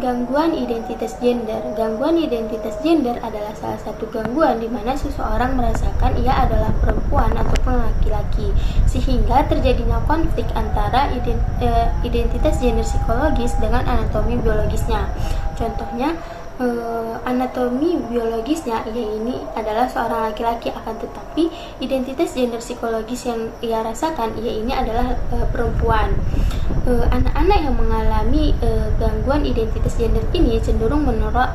Gangguan identitas gender. Gangguan identitas gender adalah salah satu gangguan di mana seseorang merasakan ia adalah perempuan ataupun laki-laki, sehingga terjadinya konflik antara identitas gender psikologis dengan anatomi biologisnya. Contohnya, anatomi biologisnya ia ini adalah seorang laki-laki, akan tetapi identitas gender psikologis yang ia rasakan ia ini adalah perempuan. Anak-anak yang mengalami gangguan identitas gender ini cenderung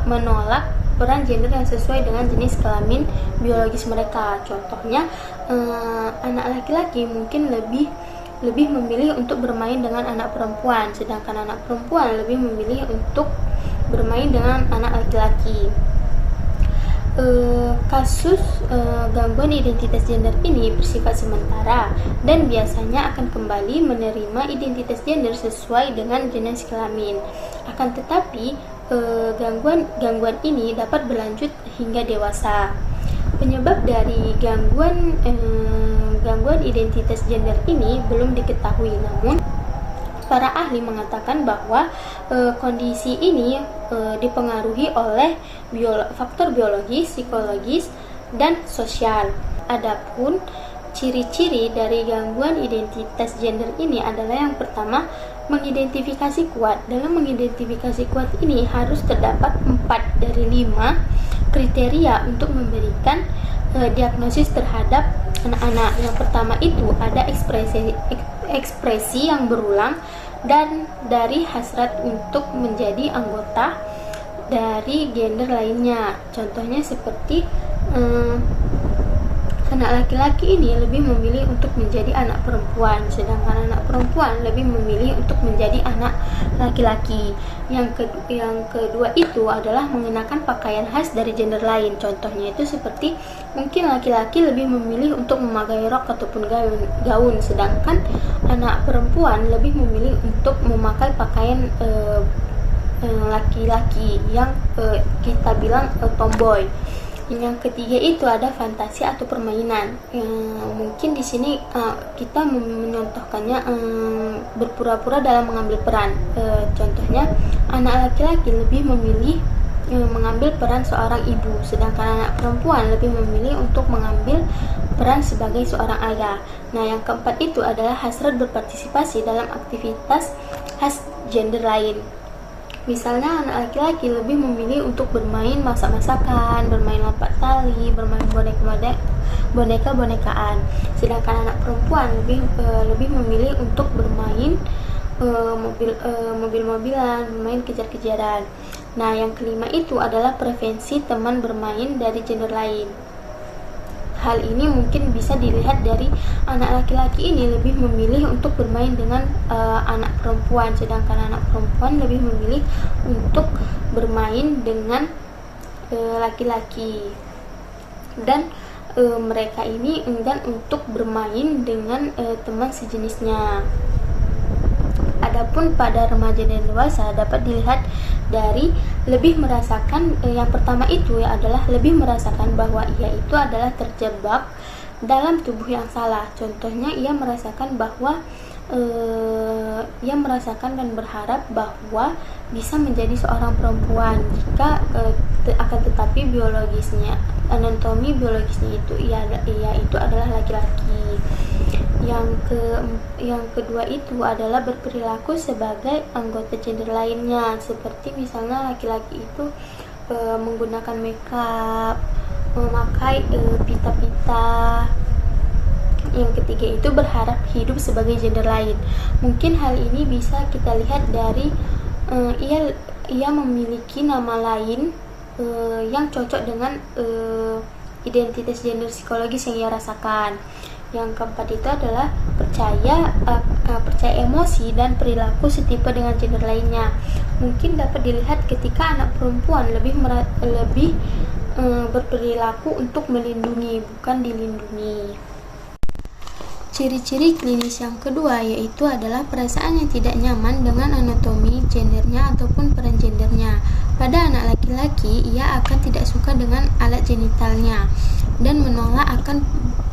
menolak peran gender yang sesuai dengan jenis kelamin biologis mereka. Contohnya, anak laki-laki mungkin lebih memilih untuk bermain dengan anak perempuan, sedangkan anak perempuan lebih memilih untuk bermain dengan anak laki-laki. Kasus gangguan identitas gender ini bersifat sementara dan biasanya akan kembali menerima identitas gender sesuai dengan jenis kelamin. Akan tetapi, gangguan ini dapat berlanjut hingga dewasa. Penyebab dari gangguan identitas gender ini belum diketahui, namun para ahli mengatakan bahwa kondisi ini dipengaruhi oleh faktor biologis, psikologis, dan sosial. Adapun ciri-ciri dari gangguan identitas gender ini adalah yang pertama, mengidentifikasi kuat. Dalam mengidentifikasi kuat ini harus terdapat 4 dari 5 kriteria untuk memberikan diagnosis terhadap anak-anak. Yang pertama itu ada ekspresi yang berulang dan dari hasrat untuk menjadi anggota dari gender lainnya. Contohnya seperti anak laki-laki ini lebih memilih untuk menjadi anak perempuan, sedangkan anak perempuan lebih memilih untuk menjadi anak laki-laki. Yang kedua itu adalah mengenakan pakaian khas dari gender lain. Contohnya itu seperti mungkin laki-laki lebih memilih untuk memakai rok ataupun gaun, sedangkan anak perempuan lebih memilih untuk memakai pakaian laki-laki yang kita bilang tomboy. Yang ketiga itu ada fantasi atau permainan. Mungkin di sini kita menyontohkannya berpura-pura dalam mengambil peran. Contohnya, anak laki-laki lebih memilih mengambil peran seorang ibu, sedangkan anak perempuan lebih memilih untuk mengambil peran sebagai seorang ayah. Nah, yang keempat itu adalah hasrat berpartisipasi dalam aktivitas khas gender lain. Misalnya anak laki-laki lebih memilih untuk bermain masak-masakan, bermain lompat tali, bermain boneka-bonekaan. Sedangkan anak perempuan lebih memilih untuk bermain mobil-mobilan, bermain kejar-kejaran. Nah, yang kelima itu adalah preferensi teman bermain dari gender lain. Hal ini mungkin bisa dilihat dari anak laki-laki ini lebih memilih untuk bermain dengan anak perempuan, sedangkan anak perempuan lebih memilih untuk bermain dengan laki-laki, dan mereka ini enggan untuk bermain dengan teman sejenisnya. Adapun pada remaja dan dewasa dapat dilihat dari lebih merasakan yang pertama itu adalah lebih merasakan bahwa ia itu adalah terjebak dalam tubuh yang salah. Contohnya, ia merasakan dan berharap bahwa bisa menjadi seorang perempuan jika akan tetapi biologisnya, anatomi biologisnya itu ia itu adalah laki-laki. Yang kedua itu adalah berperilaku sebagai anggota gender lainnya, seperti misalnya laki-laki itu menggunakan makeup, memakai pita-pita. Yang ketiga itu berharap hidup sebagai gender lain. Mungkin hal ini bisa kita lihat dari ia memiliki nama lain yang cocok dengan identitas gender psikologis yang ia rasakan. Yang keempat itu adalah percaya emosi dan perilaku setipe dengan gender lainnya. Mungkin dapat dilihat ketika anak perempuan lebih berperilaku untuk melindungi, bukan dilindungi. Ciri-ciri klinis yang kedua yaitu adalah perasaan yang tidak nyaman dengan anatomi gendernya ataupun peran gendernya. Pada anak laki-laki, ia akan tidak suka dengan alat genitalnya dan menolak akan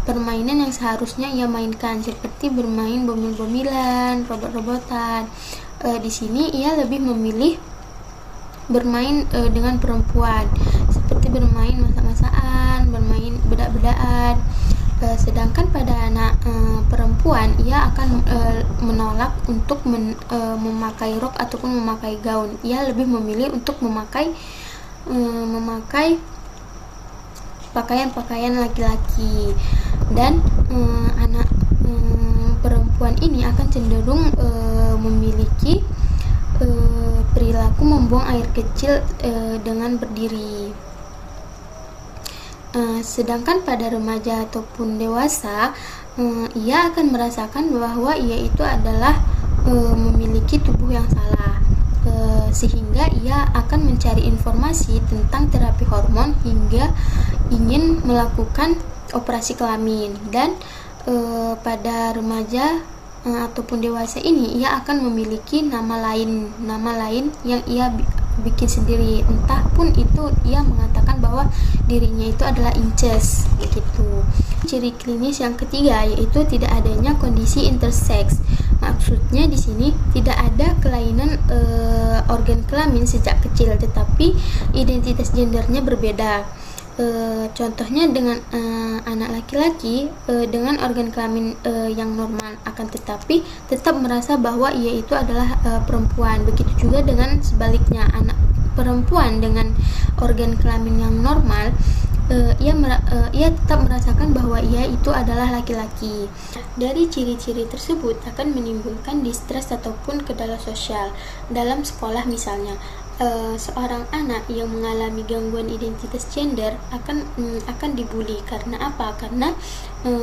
permainan yang seharusnya ia mainkan, seperti bermain bomil-bomilan, robot-robotan. Di sini ia lebih memilih bermain dengan perempuan, seperti bermain masak-masakan, bermain bedak-bedakan. Sedangkan pada anak perempuan, ia akan menolak untuk memakai rok ataupun memakai gaun. Ia lebih memilih untuk memakai pakaian-pakaian laki-laki. Dan anak perempuan ini akan cenderung memiliki perilaku membuang air kecil dengan berdiri. Sedangkan pada remaja ataupun dewasa, ia akan merasakan bahwa ia itu adalah memiliki tubuh yang salah, sehingga ia akan mencari informasi tentang terapi hormon hingga ingin melakukan operasi kelamin. Dan pada remaja ataupun dewasa ini, ia akan memiliki nama lain yang ia bikin sendiri, entah pun itu ia mengatakan bahwa dirinya itu adalah incest begitu. Ciri klinis yang ketiga yaitu tidak adanya kondisi intersex. Maksudnya di sini tidak ada kelainan organ kelamin sejak kecil, tetapi identitas gendernya berbeda. Contohnya dengan anak laki-laki dengan organ kelamin yang normal, akan tetapi tetap merasa bahwa ia itu adalah perempuan. Begitu juga dengan sebaliknya, anak perempuan dengan organ kelamin yang normal, ia tetap merasakan bahwa ia itu adalah laki-laki. Dari ciri-ciri tersebut akan menimbulkan distres ataupun kendala sosial dalam sekolah. Misalnya, seorang anak yang mengalami gangguan identitas gender akan dibully. Karena apa? Karena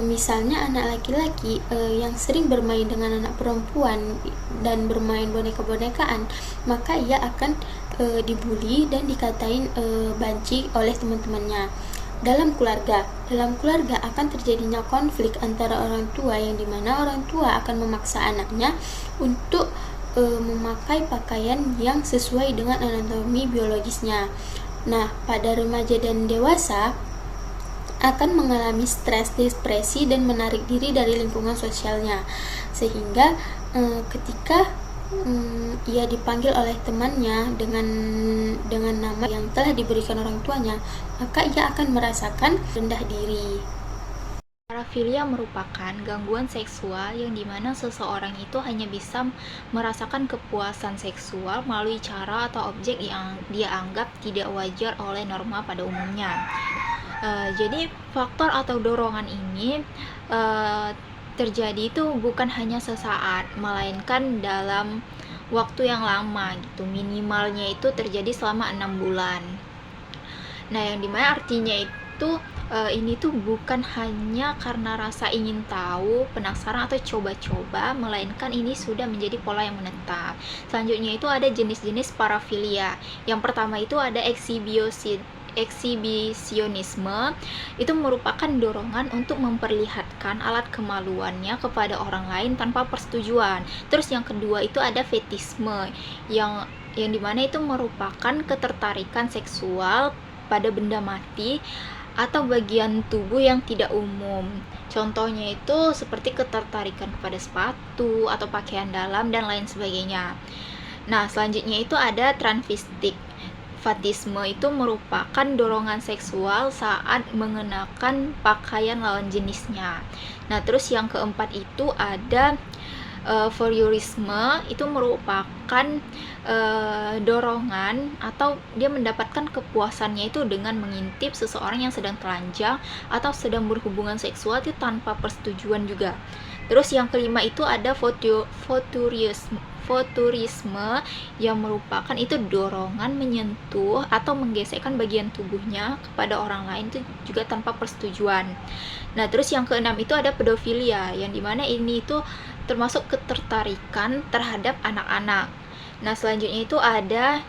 misalnya anak laki-laki yang sering bermain dengan anak perempuan dan bermain boneka-bonekaan, maka ia akan dibully dan dikatain banci oleh teman-temannya. Dalam keluarga akan terjadinya konflik antara orang tua, yang dimana orang tua akan memaksa anaknya untuk memakai pakaian yang sesuai dengan anatomi biologisnya. Nah, pada remaja dan dewasa akan mengalami stres, depresi, dan menarik diri dari lingkungan sosialnya, sehingga ketika ia dipanggil oleh temannya dengan nama yang telah diberikan orang tuanya, maka ia akan merasakan rendah diri. Parafilia merupakan gangguan seksual yang dimana seseorang itu hanya bisa merasakan kepuasan seksual melalui cara atau objek yang dia anggap tidak wajar oleh norma pada umumnya. Jadi faktor atau dorongan ini terjadi itu bukan hanya sesaat, melainkan dalam waktu yang lama gitu. Minimalnya itu terjadi selama 6 bulan. Nah, yang dimana artinya itu ini tuh bukan hanya karena rasa ingin tahu, penasaran atau coba-coba, melainkan ini sudah menjadi pola yang menetap. Selanjutnya itu ada jenis-jenis parafilia. Yang pertama itu ada eksibisionisme. Itu merupakan dorongan untuk memperlihatkan alat kemaluannya kepada orang lain tanpa persetujuan. Terus yang kedua itu ada fetisme, yang dimana itu merupakan ketertarikan seksual pada benda mati atau bagian tubuh yang tidak umum. Contohnya itu seperti ketertarikan kepada sepatu atau pakaian dalam dan lain sebagainya. Nah, selanjutnya itu ada transvestik. Fatisme itu merupakan dorongan seksual saat mengenakan pakaian lawan jenisnya. Nah, terus yang keempat itu ada voyeurisme. Itu merupakan dorongan atau dia mendapatkan kepuasannya itu dengan mengintip seseorang yang sedang telanjang atau sedang berhubungan seksual itu tanpa persetujuan juga. Terus yang kelima itu ada voyeurisme yang merupakan itu dorongan menyentuh atau menggesekkan bagian tubuhnya kepada orang lain itu juga tanpa persetujuan. Nah, terus yang keenam itu ada pedofilia, yang dimana ini itu termasuk ketertarikan terhadap anak-anak. Nah, selanjutnya itu ada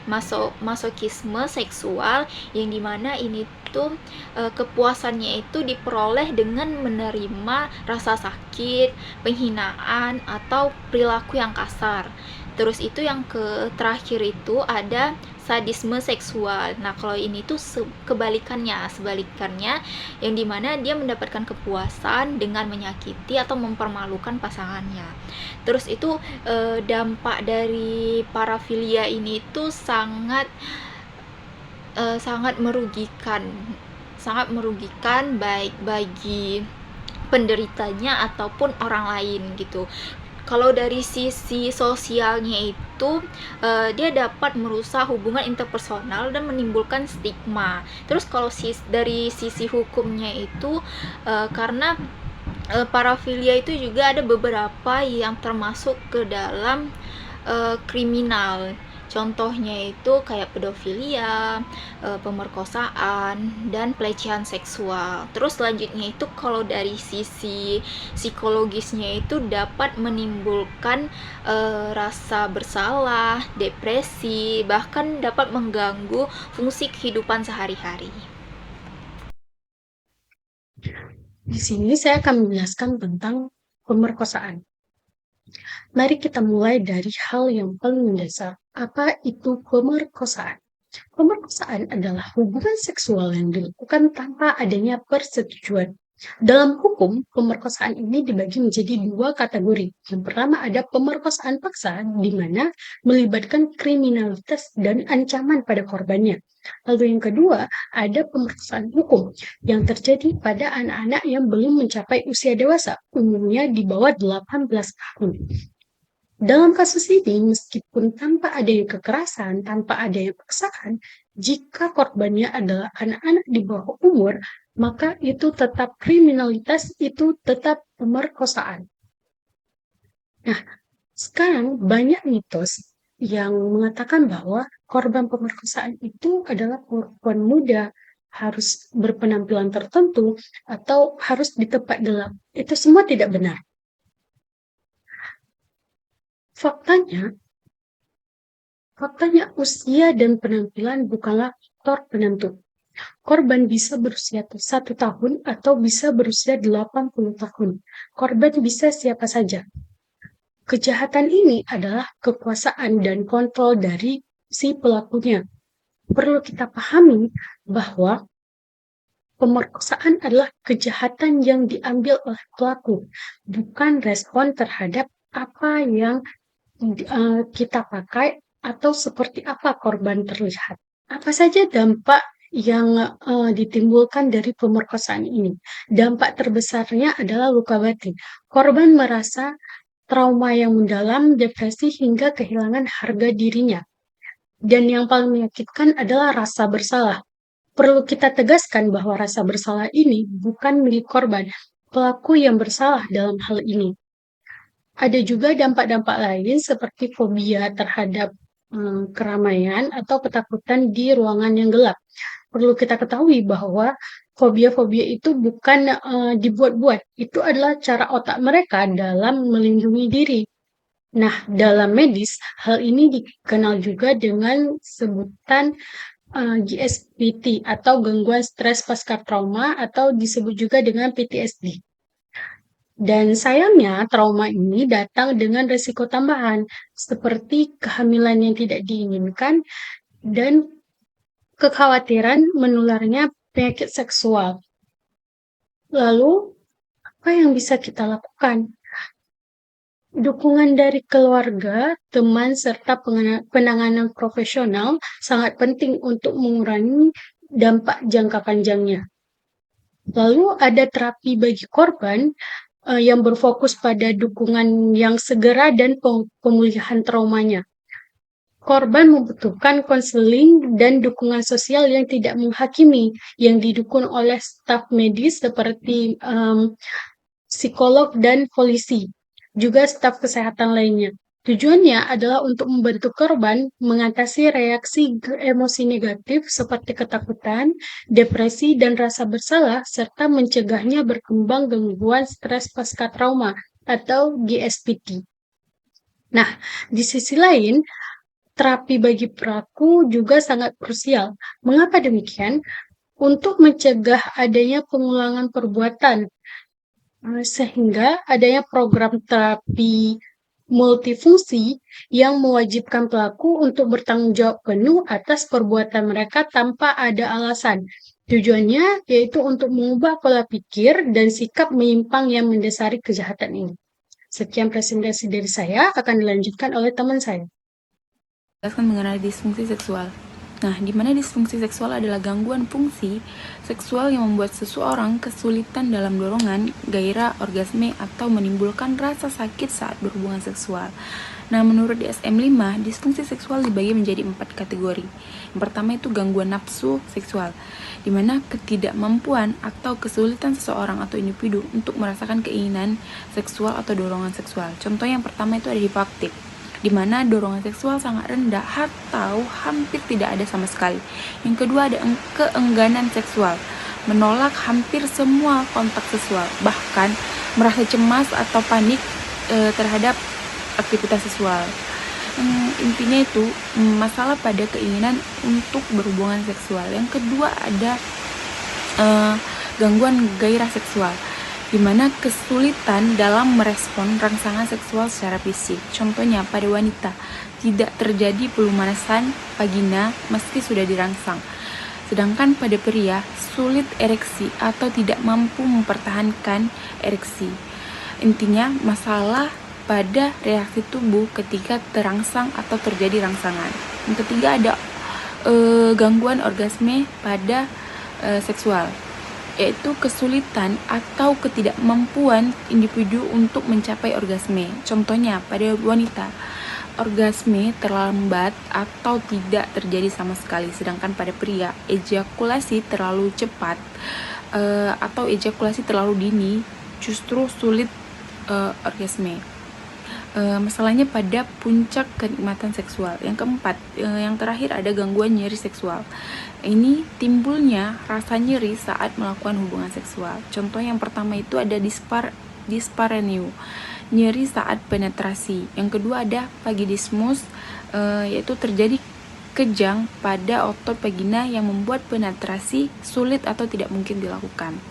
masokisme seksual, yang dimana ini tuh kepuasannya itu diperoleh dengan menerima rasa sakit, penghinaan, atau perilaku yang kasar. Terus itu yang terakhir itu ada sadisme seksual. Nah, kalau ini tuh sebalikannya yang dimana dia mendapatkan kepuasan dengan menyakiti atau mempermalukan pasangannya. Terus itu dampak dari parafilia ini tuh sangat merugikan baik bagi penderitanya ataupun orang lain gitu. Kalau dari sisi sosialnya itu dia dapat merusak hubungan interpersonal dan menimbulkan stigma. Terus kalau dari sisi hukumnya itu karena parafilia itu juga ada beberapa yang termasuk ke dalam kriminal. Contohnya itu kayak pedofilia, pemerkosaan, dan pelecehan seksual. Terus selanjutnya itu kalau dari sisi psikologisnya itu dapat menimbulkan rasa bersalah, depresi, bahkan dapat mengganggu fungsi kehidupan sehari-hari. Di sini saya akan menjelaskan tentang pemerkosaan. Mari kita mulai dari hal yang paling mendasar. Apa itu pemerkosaan? Pemerkosaan adalah hubungan seksual yang dilakukan tanpa adanya persetujuan. Dalam hukum, pemerkosaan ini dibagi menjadi dua kategori. Yang pertama ada pemerkosaan paksa, di mana melibatkan kriminalitas dan ancaman pada korbannya. Lalu yang kedua, ada pemerkosaan hukum yang terjadi pada anak-anak yang belum mencapai usia dewasa, umumnya di bawah 18 tahun. Dalam kasus ini, meskipun tanpa adanya kekerasan, tanpa adanya paksaan, jika korbannya adalah anak-anak di bawah umur, maka itu tetap kriminalitas, itu tetap pemerkosaan. Nah, sekarang banyak mitos yang mengatakan bahwa korban pemerkosaan itu adalah perempuan muda, harus berpenampilan tertentu, atau harus di tempat gelap. Itu semua tidak benar. Faktanya usia dan penampilan bukanlah faktor penentu. Korban bisa berusia 1 tahun atau bisa berusia 80 tahun. Korban bisa siapa saja. Kejahatan ini adalah kekuasaan dan kontrol dari si pelakunya. Perlu kita pahami bahwa pemerkosaan adalah kejahatan yang diambil oleh pelaku, bukan respon terhadap apa yang kita pakai atau seperti apa korban terlihat. Apa saja dampak yang ditimbulkan dari pemerkosaan ini? Dampak terbesarnya adalah luka batin. Korban merasa trauma yang mendalam, depresi, hingga kehilangan harga dirinya. Dan yang paling menyakitkan adalah rasa bersalah. Perlu kita tegaskan bahwa rasa bersalah ini bukan milik korban, pelaku yang bersalah dalam hal ini. Ada juga dampak-dampak lain seperti fobia terhadap keramaian atau ketakutan di ruangan yang gelap. Perlu kita ketahui bahwa fobia-fobia itu bukan dibuat-buat, itu adalah cara otak mereka dalam melindungi diri. Nah, dalam medis, hal ini dikenal juga dengan sebutan GSPT atau gangguan stres pasca trauma atau disebut juga dengan PTSD. Dan sayangnya trauma ini datang dengan risiko tambahan seperti kehamilan yang tidak diinginkan dan kekhawatiran menularnya penyakit seksual. Lalu, apa yang bisa kita lakukan? Dukungan dari keluarga, teman, serta penanganan profesional sangat penting untuk mengurangi dampak jangka panjangnya. Lalu ada terapi bagi korban yang berfokus pada dukungan yang segera dan pemulihan traumanya. Korban membutuhkan konseling dan dukungan sosial yang tidak menghakimi, yang didukung oleh staf medis seperti psikolog dan polisi, juga staf kesehatan lainnya. Tujuannya adalah untuk membantu korban mengatasi reaksi emosi negatif seperti ketakutan, depresi, dan rasa bersalah, serta mencegahnya berkembang gangguan stres pasca trauma atau GSPT. Nah, di sisi lain, terapi bagi pelaku juga sangat krusial. Mengapa demikian? Untuk mencegah adanya pengulangan perbuatan, sehingga adanya program terapi multifungsi yang mewajibkan pelaku untuk bertanggung jawab penuh atas perbuatan mereka tanpa ada alasan. Tujuannya yaitu untuk mengubah pola pikir dan sikap menyimpang yang mendasari kejahatan ini. Sekian presentasi dari saya, akan dilanjutkan oleh teman saya. Jelaskan mengenai disfungsi seksual. Nah, di mana disfungsi seksual adalah gangguan fungsi seksual yang membuat seseorang kesulitan dalam dorongan, gairah, orgasme, atau menimbulkan rasa sakit saat berhubungan seksual. Nah, menurut DSM-5, disfungsi seksual dibagi menjadi 4 kategori. Yang pertama itu gangguan nafsu seksual, di mana ketidakmampuan atau kesulitan seseorang atau individu untuk merasakan keinginan seksual atau dorongan seksual. Contoh yang pertama itu ada hiperaktif, di mana dorongan seksual sangat rendah atau hampir tidak ada sama sekali. Yang kedua ada keengganan seksual, menolak hampir semua kontak seksual, bahkan merasa cemas atau panik terhadap aktivitas seksual. Intinya itu masalah pada keinginan untuk berhubungan seksual. Yang kedua ada gangguan gairah seksual, di mana kesulitan dalam merespon rangsangan seksual secara fisik. Contohnya pada wanita, tidak terjadi pelumanasan vagina meski sudah dirangsang. Sedangkan pada pria, sulit ereksi atau tidak mampu mempertahankan ereksi. Intinya masalah pada reaksi tubuh ketika terangsang atau terjadi rangsangan. Yang ketiga ada gangguan orgasme pada seksual, yaitu kesulitan atau ketidakmampuan individu untuk mencapai orgasme. Contohnya pada wanita, orgasme terlambat atau tidak terjadi sama sekali. Sedangkan pada pria, ejakulasi terlalu cepat atau ejakulasi terlalu dini justru sulit orgasme. Masalahnya pada puncak kenikmatan seksual. Yang keempat, yang terakhir ada gangguan nyeri seksual. Ini timbulnya rasa nyeri saat melakukan hubungan seksual. Contoh yang pertama itu ada dispareunia, nyeri saat penetrasi. Yang kedua ada vaginismus, yaitu terjadi kejang pada otot vagina yang membuat penetrasi sulit atau tidak mungkin dilakukan.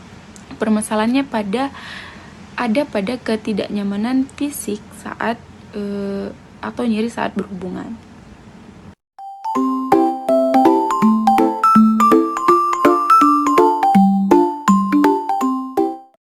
Permasalahannya pada ketidaknyamanan fisik saat atau nyeri saat berhubungan.